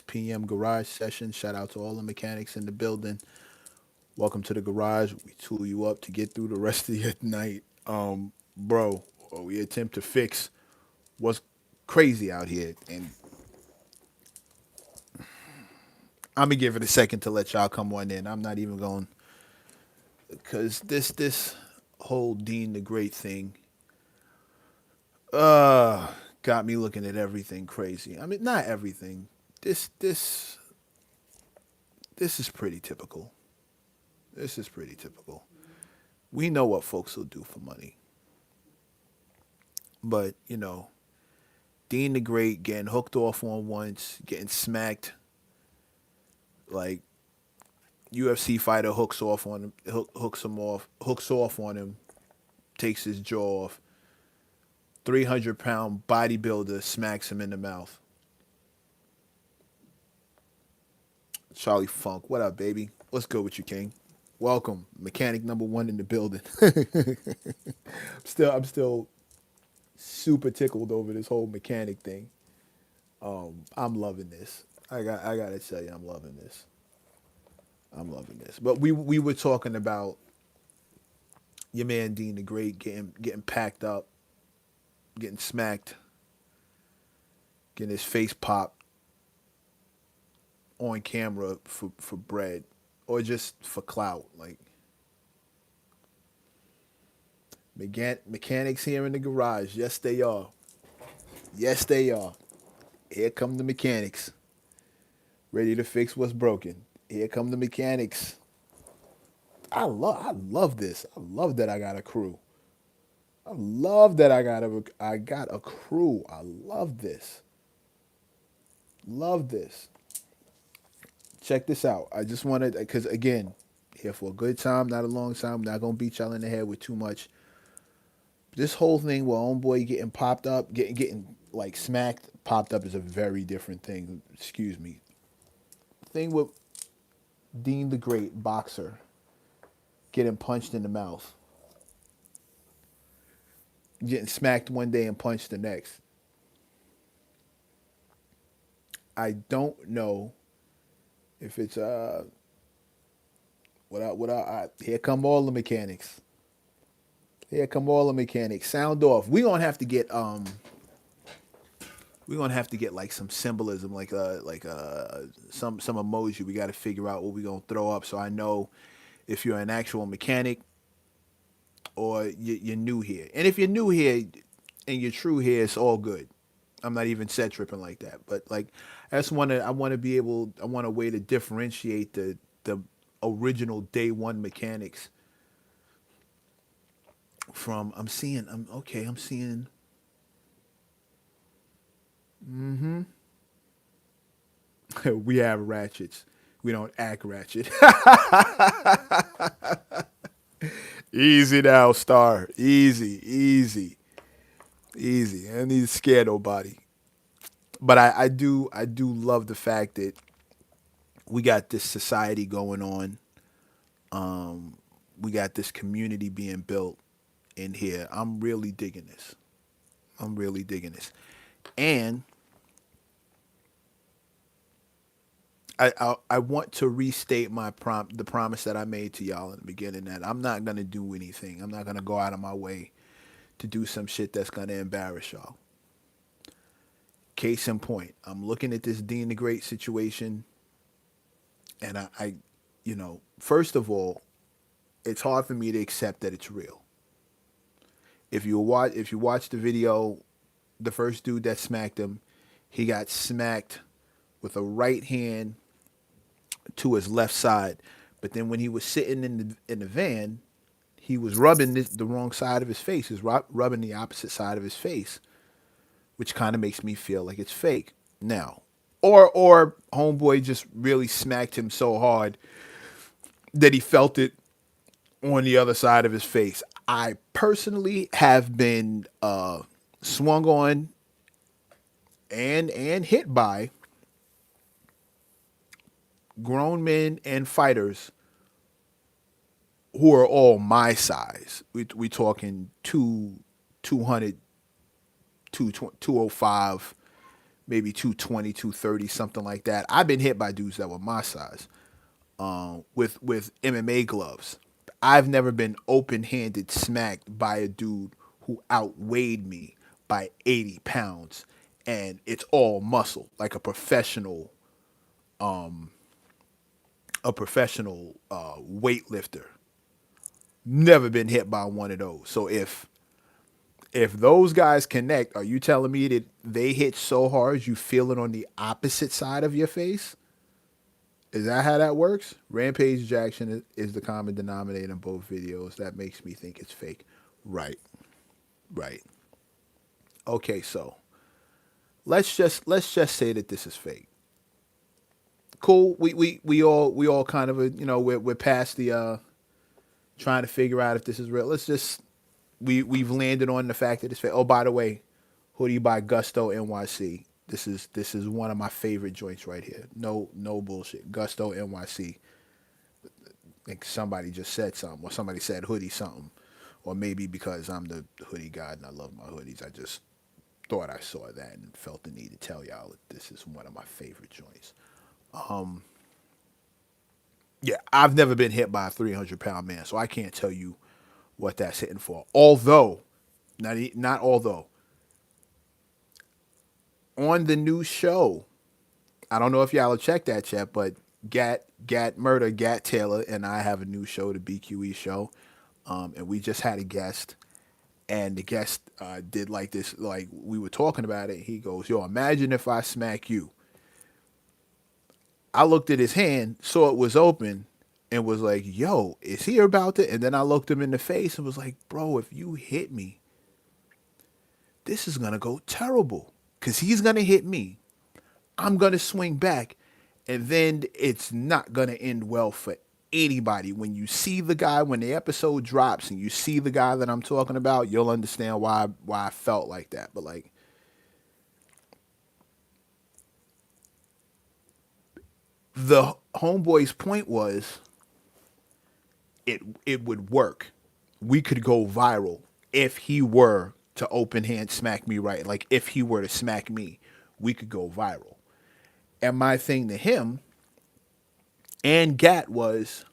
p.m. garage session. Shout out to all the mechanics in the building. Welcome to the garage. We tool you up to get through the rest of your night. Bro, we attempt to fix what's crazy out here. And I'm gonna give it a second to let y'all come on in. I'm not even going because this whole Dean the Great thing uh got me looking at everything crazy. I mean, not everything. This is pretty typical. This is pretty typical. We know what folks will do for money. But, Dean the Great getting hooked off on once, getting smacked like UFC fighter hooks off on him, hooks him off, hooks off on him, takes his jaw off. 300-pound bodybuilder smacks him in the mouth. Charlie Funk, what up, baby? What's good with you, King? Welcome, mechanic number one in the building. I'm still super tickled over this whole mechanic thing. I'm loving this. I gotta tell you, I'm loving this. I'm loving this. But we were talking about your man Dean the Great getting packed up, getting smacked, getting his face popped on camera for bread or just for clout. Like mechanics here in the garage. Yes, they are. Yes, they are. Here come the mechanics, ready to fix what's broken. Here come the mechanics. I love this. I love that I got a crew. I love that I got a crew. I love this. Love this. Check this out. I just wanted because again, here for a good time, not a long time. I'm not gonna beat y'all in the head with too much. This whole thing where homeboy getting popped up, getting like smacked, popped up is a very different thing. Excuse me. Thing with Dean the Great, boxer, getting punched in the mouth, getting smacked one day and punched the next. I don't know if it's here come all the mechanics. Here come all the mechanics. Sound off. We're gonna have to get like some symbolism, like some emoji. We got to figure out what we're gonna throw up, so I know if you're an actual mechanic or you're new here. And if you're new here and you're true here, it's all good. I'm not even set tripping like that. But like, I want a way to differentiate the original day one mechanics from I'm seeing we have ratchets. We don't act ratchet. Easy now, Star. Easy, easy, easy. I don't need to scare nobody. But I do love the fact that we got this society going on. We got this community being built in here. I'm really digging this. I'm really digging this. And I want to restate the promise that I made to y'all in the beginning that I'm not gonna do anything. I'm not gonna go out of my way to do some shit that's gonna embarrass y'all. Case in point, I'm looking at this Dean the Great situation, and first of all, it's hard for me to accept that it's real. If you watch the video, the first dude that smacked him, he got smacked with a right hand to his left side. But then when he was sitting in the van, he was rubbing the wrong side of his face. He's rubbing the opposite side of his face, which kind of makes me feel like it's fake. Now, or homeboy just really smacked him so hard that he felt it on the other side of his face. I personally have been swung on and hit by grown men and fighters who are all my size. We talking 200, 205, maybe 220, 230, something like that. I've been hit by dudes that were my size with MMA gloves. I've never been open handed smacked by a dude who outweighed me by 80 pounds, and it's all muscle, like a professional weightlifter. Never been hit by one of those. So if those guys connect, are you telling me that they hit so hard you feel it on the opposite side of your face? Is that how that works? Rampage Jackson is the common denominator in both videos. That makes me think it's fake. Right. Right. Okay, so let's just say that this is fake. Cool. We all kind of we're past the trying to figure out if this is real. Let's just we've landed on the fact that it's fake. Oh, by the way, hoodie by Gusto NYC. This is one of my favorite joints right here. No bullshit. Gusto NYC. I think somebody just said something, or somebody said hoodie something, or maybe because I'm the hoodie guy and I love my hoodies, I just thought I saw that and felt the need to tell y'all that this is one of my favorite joints. Yeah, I've never been hit by a 300-pound man, so I can't tell you what that's hitting for. Although, not although, on the new show, I don't know if y'all have checked that yet, but Gat Taylor and I have a new show, the BQE show, and we just had a guest, and the guest did like this, like we were talking about it. He goes, "Yo, imagine if I smack you." I looked at his hand, saw it was open, and was like, "Yo, is he about to?" And then I looked him in the face and was like, "Bro, if you hit me, this is gonna go terrible, cause he's gonna hit me. I'm gonna swing back, and then it's not gonna end well for anybody. When you see the guy, when the episode drops, and you see the guy that I'm talking about, you'll understand why I felt like that. But like the homeboy's point was, it would work. We could go viral if he were to open hand smack me right. Like if he were to smack me, we could go viral. And my thing to him and Gat was,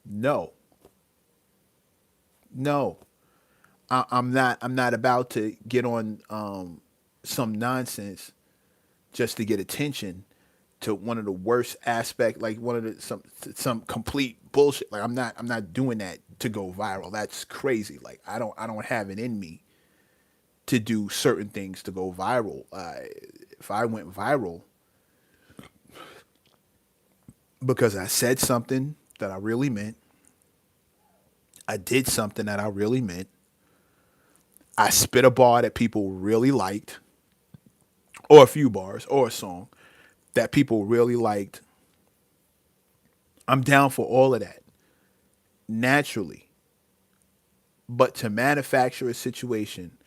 no, no, I'm not about to get on some nonsense just to get attention to one of the worst aspect, like one of the some complete bullshit. Like I'm not doing that to go viral. That's crazy. Like I don't have it in me to do certain things to go viral. If I went viral because I said something that I really meant, I did something that I really meant, I spit a bar that people really liked, or a few bars, or a song that people really liked, I'm down for all of that naturally. But to manufacture a situation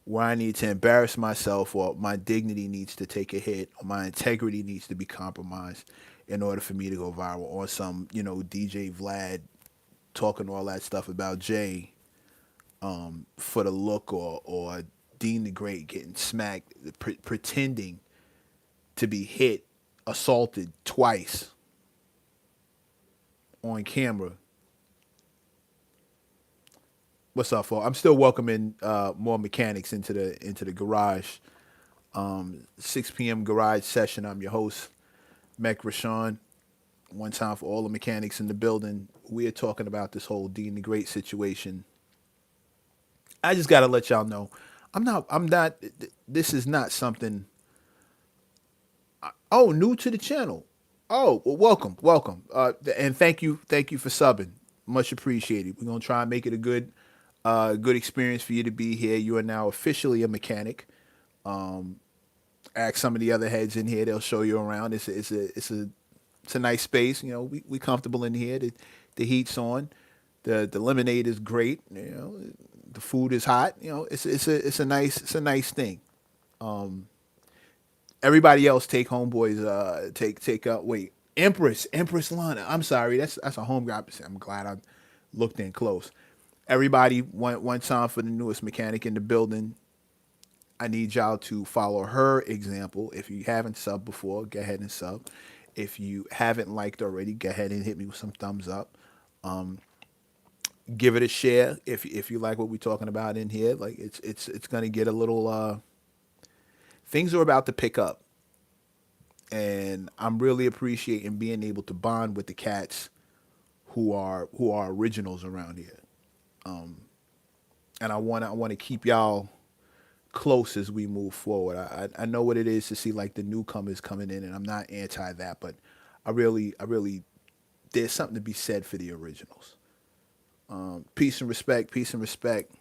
where I need to embarrass myself, or my dignity needs to take a hit, or my integrity needs to be compromised in order for me to go viral, or some, DJ Vlad talking all that stuff about Jay for the look, or Dean the Great getting smacked, pretending to be hit, assaulted twice on camera. What's up, for? I'm still welcoming more mechanics into the garage. 6 p.m. garage session. I'm your host, Mech Rashawn. One time for all the mechanics in the building. We are talking about this whole Dean the Great situation. I just gotta let y'all know, I'm not. This is not something. Oh, new to the channel. Oh, well, welcome. And thank you for subbing. Much appreciated. We're gonna try and make it a good experience for you to be here. You are now officially a mechanic. Ask some of the other heads in here; they'll show you around. It's a nice space. We comfortable in here. The heat's on. The lemonade is great. The food is hot. It's a nice thing. Everybody else take homeboys. Take wait, Empress Lana. I'm sorry, that's a home guy. I'm glad I looked in close. Everybody, one time for the newest mechanic in the building. I need y'all to follow her example. If you haven't subbed before, go ahead and sub. If you haven't liked already, go ahead and hit me with some thumbs up. Give it a share if you like what we're talking about in here. Like it's gonna get a little things are about to pick up, and I'm really appreciating being able to bond with the cats who are originals around here. And I want to keep y'all close as we move forward. I know what it is to see like the newcomers coming in, and I'm not anti that, but I really there's something to be said for the originals. Peace and respect, peace and respect.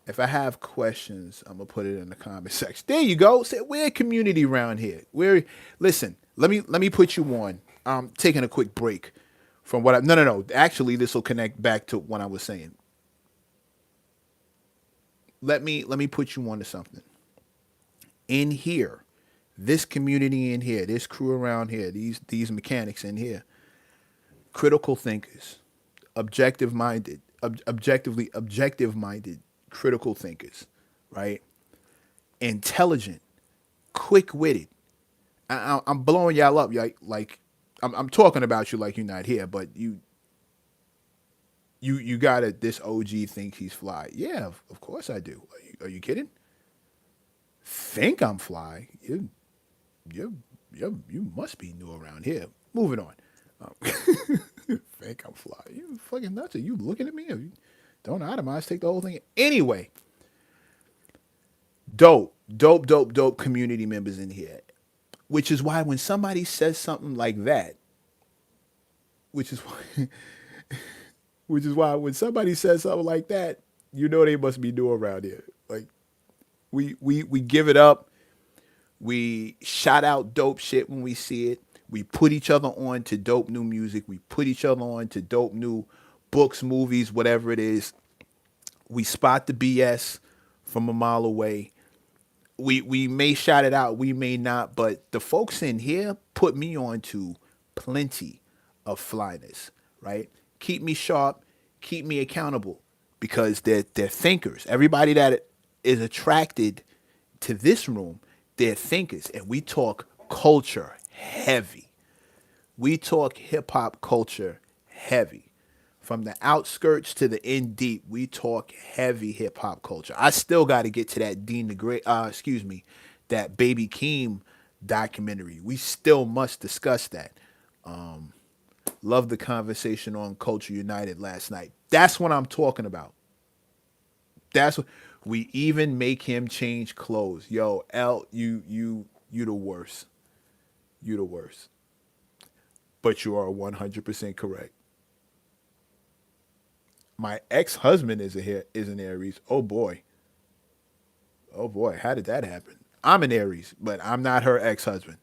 If I have questions, I'm gonna put it in the comment section. There you go. Say we're a community around here. We're listen. Let me put you on. I'm taking a quick break from what I. No. Actually, this will connect back to what I was saying. Let me put you on to something. In here, this community in here, this crew around here, these mechanics in here, critical thinkers, objective minded critical thinkers, right? Intelligent, quick witted. I'm blowing y'all up, like I'm talking about you like you're not here, but you got it. This OG thinks he's fly. Yeah, of course I do. Are you kidding? Think I'm fly? You must be new around here. Moving on. Think I'm fly? You fucking nuts? Are you looking at me? Or you don't itemize? Take the whole thing. Anyway, dope community members in here. Which is why when somebody says something like that, which is why, which is why when somebody says something like that, you know they must be new around here. Like we give it up. We shout out dope shit when we see it. We put each other on to dope new music. We put each other on to dope new books, movies, whatever it is. We spot the BS from a mile away. We may shout it out, we may not, but the folks in here put me on to plenty of flyness, right? Keep me sharp, keep me accountable because they're thinkers. Everybody that is attracted to this room, they're thinkers, and we talk culture heavy. We talk hip hop culture heavy. From the outskirts to the in deep, we talk heavy hip hop culture. I still got to get to that Dean the Great, that Baby Keem documentary. We still must discuss that. Love the conversation on Culture United last night. That's what I'm talking about. That's what we even make him change clothes. Yo, L, you the worst. You the worst. But you are 100% correct. My ex-husband is an Aries. Oh boy. Oh boy, how did that happen? I'm an Aries, but I'm not her ex-husband.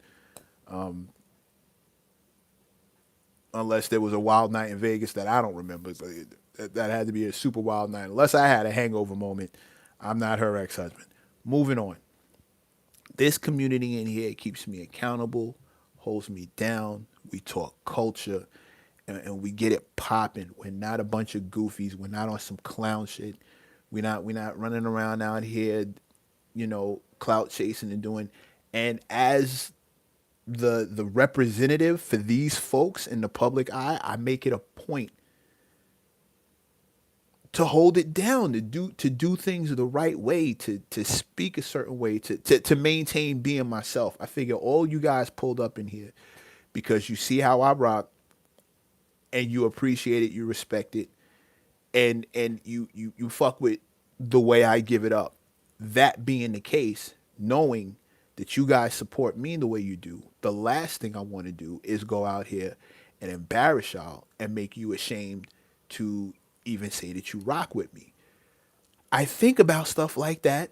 Unless there was a wild night in Vegas that I don't remember. So that had to be a super wild night. Unless I had a hangover moment, I'm not her ex-husband. Moving on. This community in here keeps me accountable, holds me down. We talk culture, and we get it popping. We're not a bunch of goofies. We're not on some clown shit. We're not running around out here, clout chasing and doing. And as the representative for these folks in the public eye, I make it a point to hold it down, to do things the right way, to speak a certain way, to maintain being myself. I figure all you guys pulled up in here because you see how I rock and you appreciate it, you respect it, and you fuck with the way I give it up. That being the case, knowing that you guys support me the way you do, the last thing I want to do is go out here and embarrass y'all and make you ashamed to even say that you rock with me. I think about stuff like that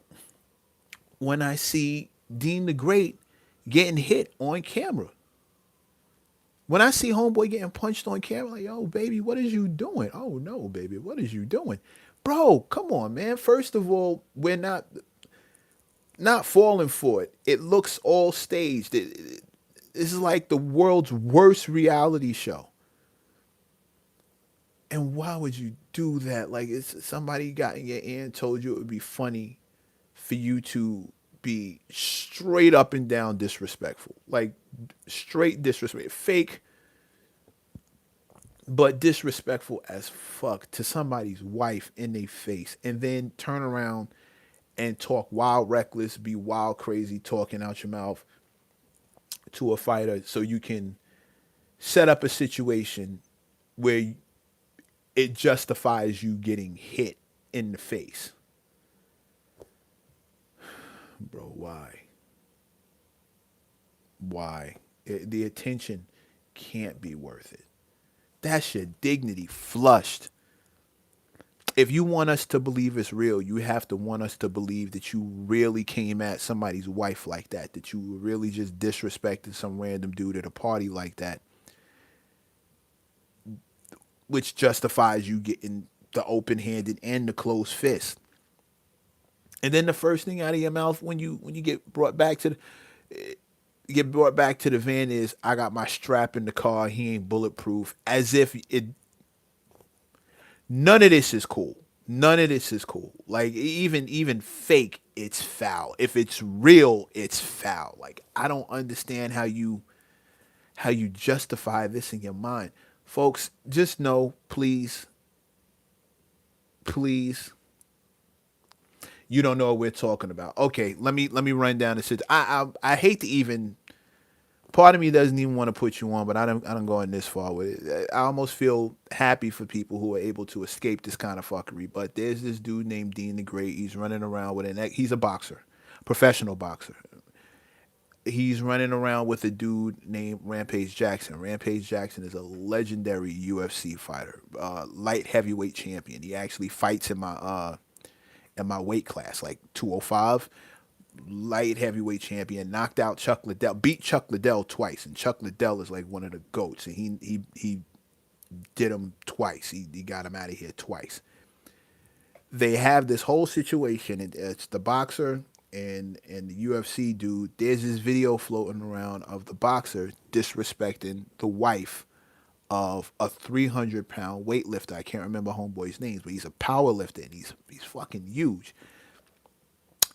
when I see Dean the Great getting hit on camera. When I see homeboy getting punched on camera, like, yo, baby, what is you doing? Oh no, baby, what is you doing? Bro, come on, man. First of all, we're not falling for it. It looks all staged. This is like the world's worst reality show. And why would you do that? Like it's somebody got in your ear and told you it would be funny for you to be straight up and down disrespectful. Like straight disrespect. Fake, but disrespectful as fuck to somebody's wife in their face, and then turn around and talk wild reckless, be wild crazy, talking out your mouth to a fighter so you can set up a situation where it justifies you getting hit in the face. Bro, why? Why? The attention can't be worth it. That's your dignity flushed. If you want us to believe it's real, you have to want us to believe that you really came at somebody's wife like that you really just disrespected some random dude at a party like that, which justifies you getting the open handed and the closed fist. And then the first thing out of your mouth when you get brought back to the van is, I got my strap in the car, he ain't bulletproof, as if it none of this is cool. None of this is cool. Like even fake, it's foul. If it's real, it's foul. Like I don't understand how you justify this in your mind. Folks, just know, please, please, you don't know what we're talking about. Okay, let me run down the situation. I hate to even. Part of me doesn't even want to put you on, but I don't go in this far with it. I almost feel happy for people who are able to escape this kind of fuckery. But there's this dude named Dean the Great. He's running around with he's a boxer, professional boxer. He's running around with a dude named Rampage Jackson. Rampage Jackson is a legendary UFC fighter, light heavyweight champion. He actually fights in my weight class, like 205. Light heavyweight champion, knocked out Chuck Liddell, beat Chuck Liddell twice, and Chuck Liddell is like one of the goats, and he did him twice. He got him out of here twice. They have this whole situation, and it's the boxer and the UFC dude. There's this video floating around of the boxer disrespecting the wife of a 300-pound weightlifter. I can't remember homeboy's names, but he's a power lifter, and he's fucking huge.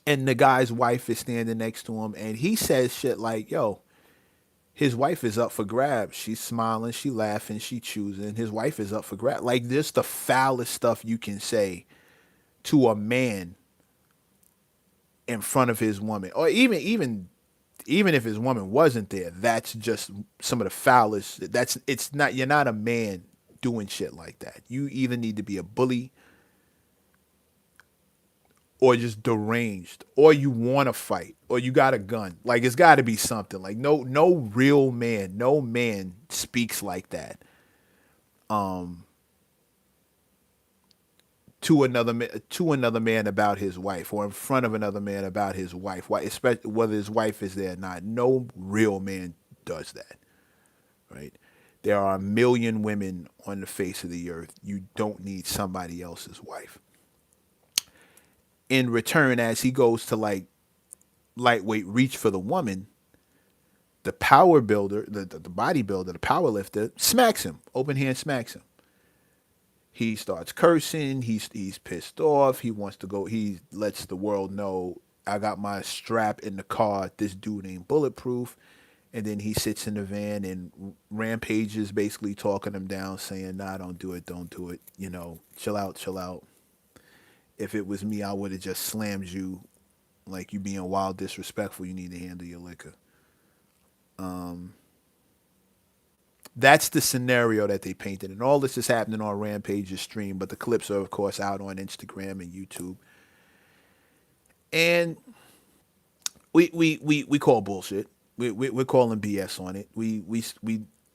And the guy's wife is standing next to him, and he says shit like, yo, his wife is up for grabs. She's smiling, she laughing, she choosing. His wife is up for grabs. Like, this the foulest stuff you can say to a man in front of his woman. Or even if his woman wasn't there, that's just some of the foulest. You're not a man doing shit like that. You either need to be a bully or just deranged, or you want to fight, or you got a gun. Like, it's got to be something. Like, no real man, no man speaks like that to another man about his wife, or in front of another man about his wife. Why, especially whether his wife is there or not. No real man does that, right? There are a million women on the face of the earth. You don't need somebody else's wife. In return, as he goes to like lightweight reach for the woman, the power builder, the bodybuilder, the power lifter smacks him, open hand smacks him. He starts cursing. He's pissed off. He wants to go. He lets the world know, I got my strap in the car. This dude ain't bulletproof. And then he sits in the van, and Rampage is basically talking him down, saying, nah, don't do it. Don't do it. You know, chill out, chill out. If it was me, I would have just slammed you. Like, you being wild disrespectful. You need to handle your liquor. That's the scenario that they painted. And all this is happening on Rampage's stream, but the clips are, of course, out on Instagram and YouTube. And we call bullshit. We're calling BS on it. We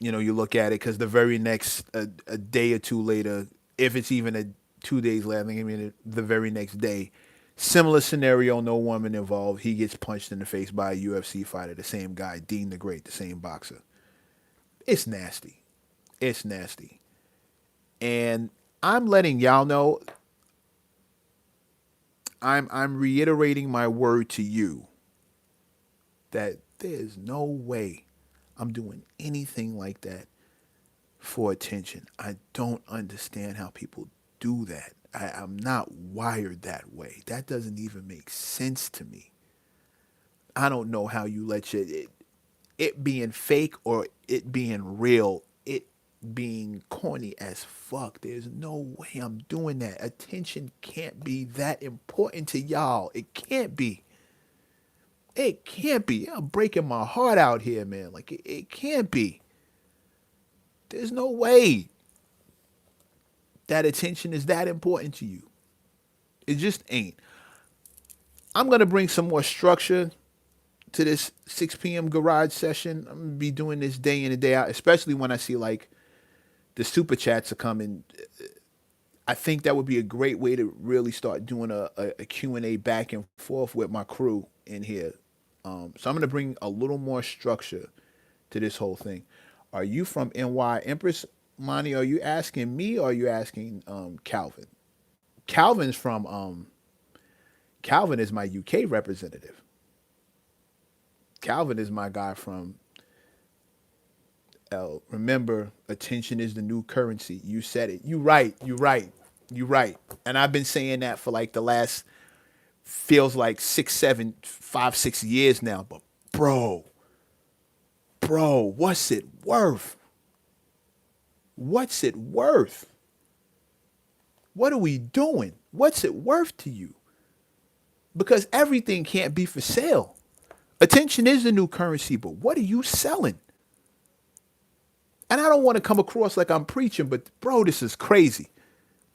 you look at it, because the very next a day or two later, if it's even 2 days later, I mean the very next day, similar scenario, no woman involved. He gets punched in the face by a UFC fighter, the same guy, Dean the Great, the same boxer. It's nasty. It's nasty. And I'm letting y'all know, I'm reiterating my word to you that there's no way I'm doing anything like that for attention. I don't understand how people do that. I'm not wired that way. That doesn't even make sense to me. I don't know how you let it being fake or it being real, it being corny as fuck. There's no way I'm doing that. Attention can't be that important to y'all. It can't be. It can't be. I'm breaking my heart out here, man. Like it can't be. There's no way that attention is that important to you. It just ain't. I'm gonna bring some more structure to this 6 p.m. garage session. I'm gonna be doing this day in and day out, especially when I see like the super chats are coming. I think that would be a great way to really start doing a Q&A back and forth with my crew in here. So I'm going to bring a little more structure to this whole thing. Are you from NY? Empress Monty, are you asking me or are you asking Calvin? Calvin's from, Calvin is my UK representative. Calvin is my guy from L. Remember, attention is the new currency. You said it. You right. You right. You right. And I've been saying that for like the last feels like 6 7 5 6 years now. But bro, what's it worth? What's it worth? What are we doing? What's it worth to you? Because everything can't be for sale. Attention is the new currency, but what are you selling? And I don't want to come across like I'm preaching, but bro, this is crazy.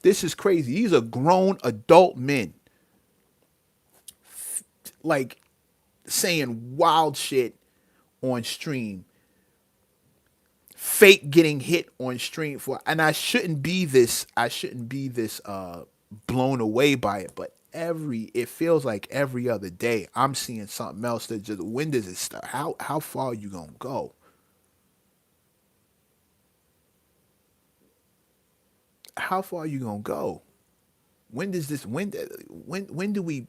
This is crazy. These are grown adult men, like saying wild shit on stream, fake getting hit on stream for, and I shouldn't be this blown away by it, but it feels like every other day I'm seeing something else that just, when does it start? How far are you gonna go? How far are you gonna go? When does this when do we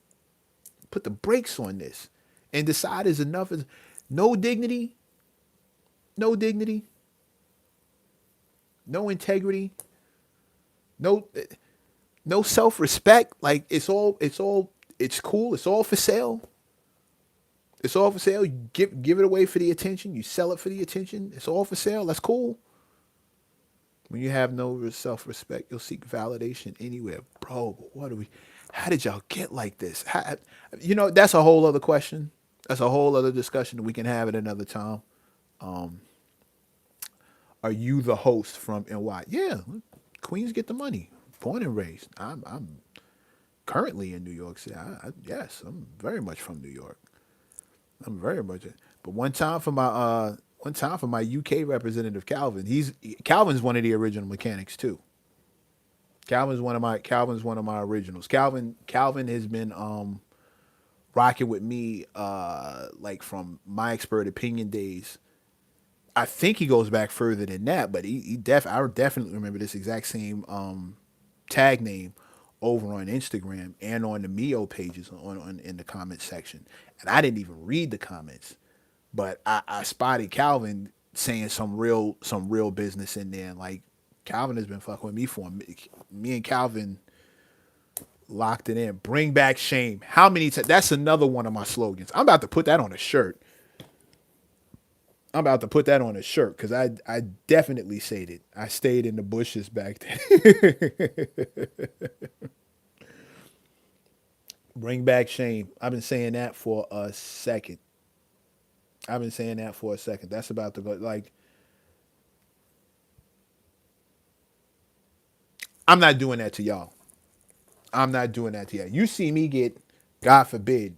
put the brakes on this and decide is enough is no dignity, no dignity, no integrity, no no self-respect. Like it's cool, it's all for sale. It's all for sale. You give it away for the attention, you sell it for the attention. It's all for sale. That's cool. When you have no self-respect, you'll seek validation anywhere. Bro, but what do we how did y'all get like this? That's a whole other question. That's a whole other discussion that we can have at another time. Are you the host from NY? Yeah, Queens get the money. Born and raised. I'm currently in New York City. Yes, I'm very much from New York. I'm very much. But one time for my UK representative Calvin. Calvin's one of the original mechanics too. Calvin's one of my originals. Calvin has been rocking with me like from my expert opinion days. I think he goes back further than that, but I definitely remember this exact same tag name over on Instagram and on the Mio pages on in the comment section. And I didn't even read the comments, but I spotted Calvin saying some real business in there. And like Calvin has been fucking with me for me and Calvin locked it in. Bring back shame. How many times? That's another one of my slogans. I'm about to put that on a shirt. I'm about to put that on a shirt because I definitely said it. I stayed in the bushes back then. Bring back shame. I've been saying that for a second. I've been saying that for a second. That's about to go. Like, I'm not doing that to y'all. I'm not doing that to y'all. You see me get, God forbid,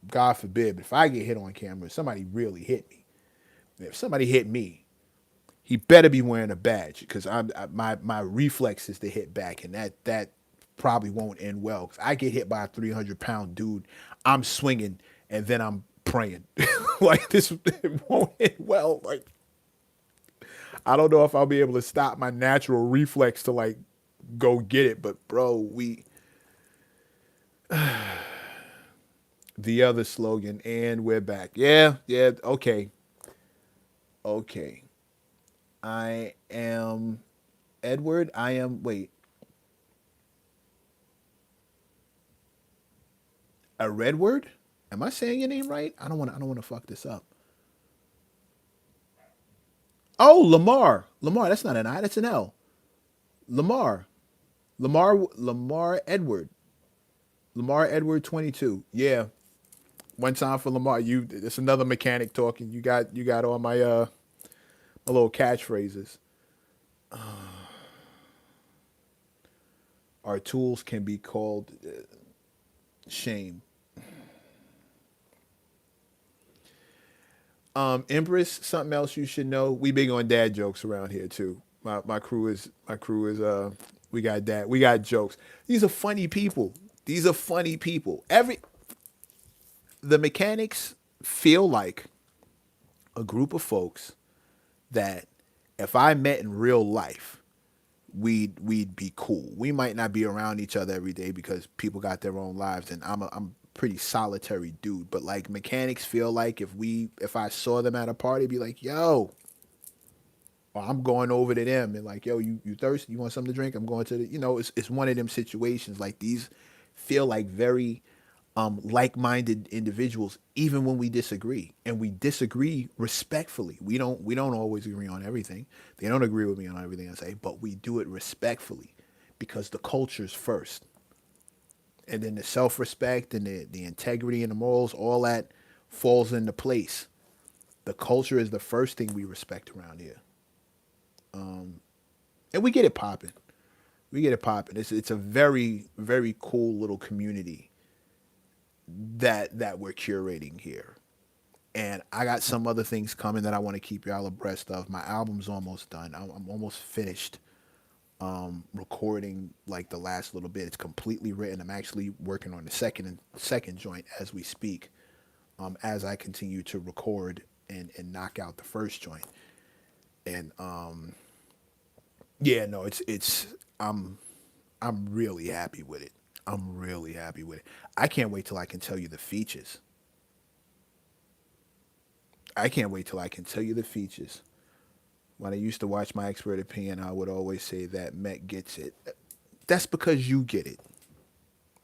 God forbid, but if I get hit on camera, somebody really hit me. If somebody hit me, he better be wearing a badge because my reflex is to hit back, and that probably won't end well. Because I get hit by a 300-pound dude, I'm swinging, and then I'm praying like this it won't end well. Like I don't know if I'll be able to stop my natural reflex to like go get it, but bro, the other slogan, and we're back. Yeah, yeah, okay, okay. I am Edward. I am wait. A Redward? Am I saying your name right? I don't want to fuck this up. Oh, Lamar. Lamar, that's not an I, that's an L. Lamar. Lamar Edward. Lamar Edward 22. Yeah. One time for Lamar. It's another mechanic talking. You got all my little catchphrases. Our tools can be called shame. Empress, something else you should know. We big on dad jokes around here too. My crew is we got jokes. These are funny people. These are funny people. The mechanics feel like a group of folks that if I met in real life, we'd be cool. We might not be around each other every day because people got their own lives, and I'm a pretty solitary dude. But like mechanics feel like if I saw them at a party, be like, yo, or I'm going over to them and like, yo, you thirsty? You want something to drink? I'm going to the, it's one of them situations. Like these feel like very like-minded individuals, even when we disagree, and we disagree respectfully. We don't always agree on everything. They don't agree with me on everything I say, but we do it respectfully because the culture's first, and then the self-respect and the integrity and the morals, all that falls into place. The culture is the first thing we respect around here, and we get it popping. We get it popping. It's a very very cool little community that we're curating here. And I got some other things coming that I want to keep y'all abreast of. My album's almost done. I'm almost finished recording like the last little bit. It's completely written. I'm actually working on the second joint as we speak. As I continue to record and knock out the first joint. And yeah, no, it's I'm really happy with it. I'm really happy with it. I can't wait till I can tell you the features. I can't wait till I can tell you the features. When I used to watch My Expert Opinion, I would always say that Met gets it. That's because you get it.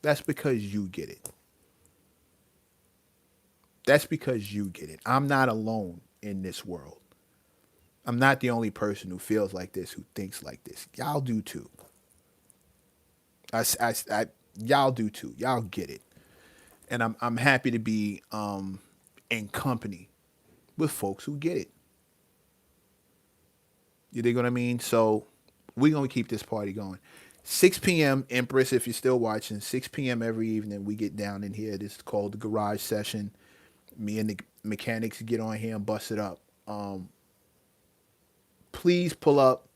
That's because you get it. That's because you get it. I'm not alone in this world. I'm not the only person who feels like this, who thinks like this. Y'all do too. Y'all do too. Y'all get it. And I'm happy to be in company with folks who get it. You dig what I mean? So we're gonna keep this party going. 6 p.m. Empress, if you're still watching, 6 p.m. every evening we get down in here. This is called the Garage Session. Me and the mechanics get on here and bust it up. Please pull up,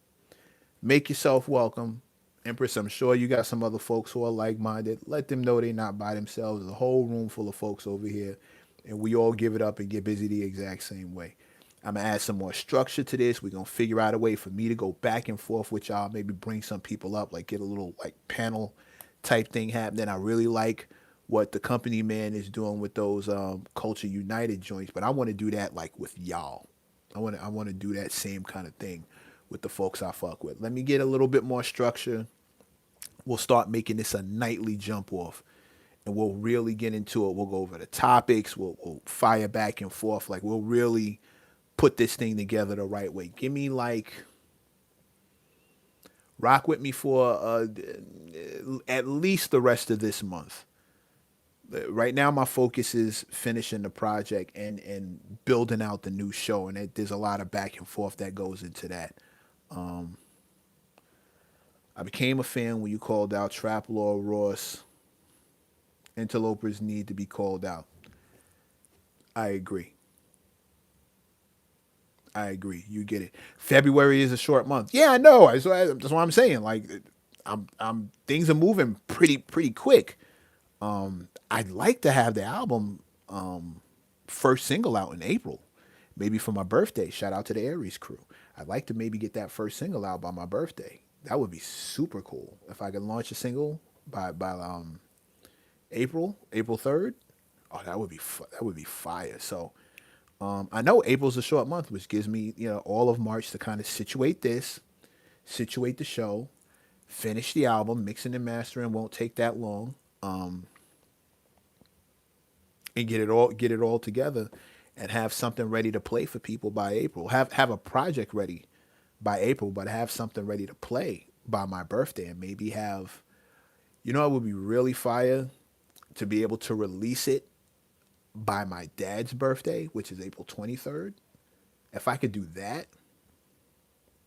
make yourself welcome. Empress, I'm sure you got some other folks who are like-minded. Let them know they're not by themselves. There's a whole room full of folks over here, and we all give it up and get busy the exact same way. I'm gonna add some more structure to this. We're gonna figure out a way for me to go back and forth with y'all. Maybe bring some people up, like get a little like panel type thing happening. I really like what the company man is doing with those Culture United joints, but I want to do that like with y'all. I want to do that same kind of thing with the folks I fuck with. Let me get a little bit more structure. We'll start making this a nightly jump off, and we'll really get into it. We'll go over the topics. We'll fire back and forth. Like we'll really put this thing together the right way. Give me like rock with me for at least the rest of this month. Right now, my focus is finishing the project and building out the new show, and there's a lot of back and forth that goes into that. I became a fan when you called out Trap Law Ross. Interlopers need to be called out. I agree. I agree. You get it. February is a short month. Yeah, I know. That's what I'm saying. Like, things are moving pretty quick. I'd like to have the album first single out in April, maybe for my birthday. Shout out to the Aries crew. I'd like to maybe get that first single out by my birthday. That would be super cool if I could launch a single by April 3rd. Oh, that would be fire. So I know April's a short month, which gives me all of March to kind of situate the show, finish the album. Mixing and mastering won't take that long. and get it all together and have something ready to play for people by April. Have a project ready by April, but have something ready to play by my birthday, and maybe have, you know, it would be really fire to be able to release it by my dad's birthday, which is April 23rd. If I could do that,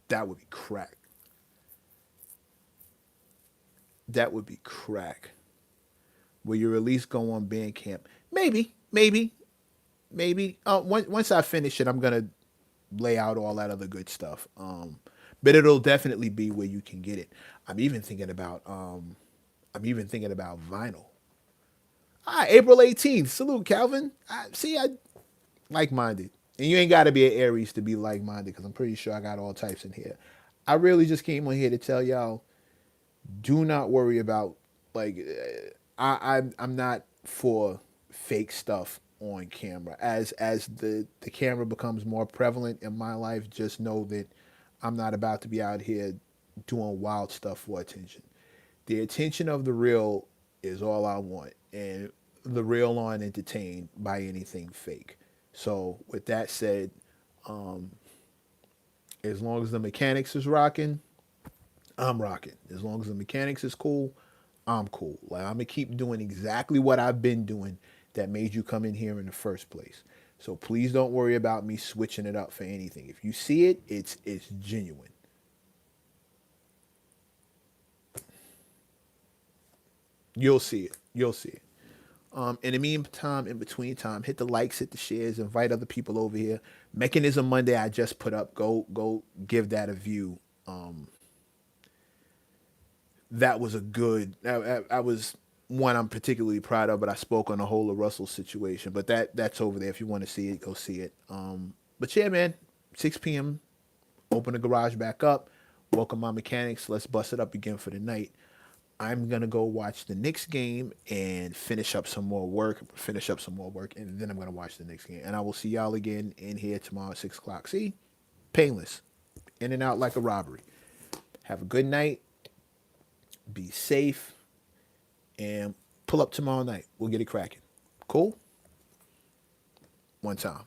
that would be crack. That would be crack. Will you release go on Bandcamp? Maybe. Once I finish it, I'm gonna lay out all that other good stuff. But it'll definitely be where you can get it. I'm even thinking about I'm even thinking about vinyl. April 18th. Salute, Calvin. I like minded. And you ain't got to be an Aries to be like minded because I'm pretty sure I got all types in here. I really just came on here to tell y'all, do not worry about, like, I'm not for fake stuff on camera. As the camera becomes more prevalent in my life, just know that I'm not about to be out here doing wild stuff for attention. The attention of the real is all I want, and the real aren't entertained by anything fake. So with that said, as long as the mechanics is rocking, I'm rocking. As long as the mechanics is cool, I'm cool. Like, I'm gonna keep doing exactly what I've been doing that made you come in here in the first place. So please don't worry about me switching it up for anything. If you see it, it's genuine. You'll see it. You'll see it. In the meantime, in between time, hit the likes, hit the shares, invite other people over here. Mechanism Monday I just put up. Go give that a view. That was a good. I was one I'm particularly proud of, but I spoke on the whole of Russell situation. But that's over there. If you want to see it, go see it. But yeah, man, 6 p.m. Open the garage back up. Welcome my mechanics. Let's bust it up again for the night. I'm gonna go watch the Knicks game and finish up some more work. And then I'm gonna watch the Knicks game. And I will see y'all again in here tomorrow at 6 o'clock. See, painless, in and out like a robbery. Have a good night. Be safe, and pull up tomorrow night. We'll get it cracking. Cool. One time.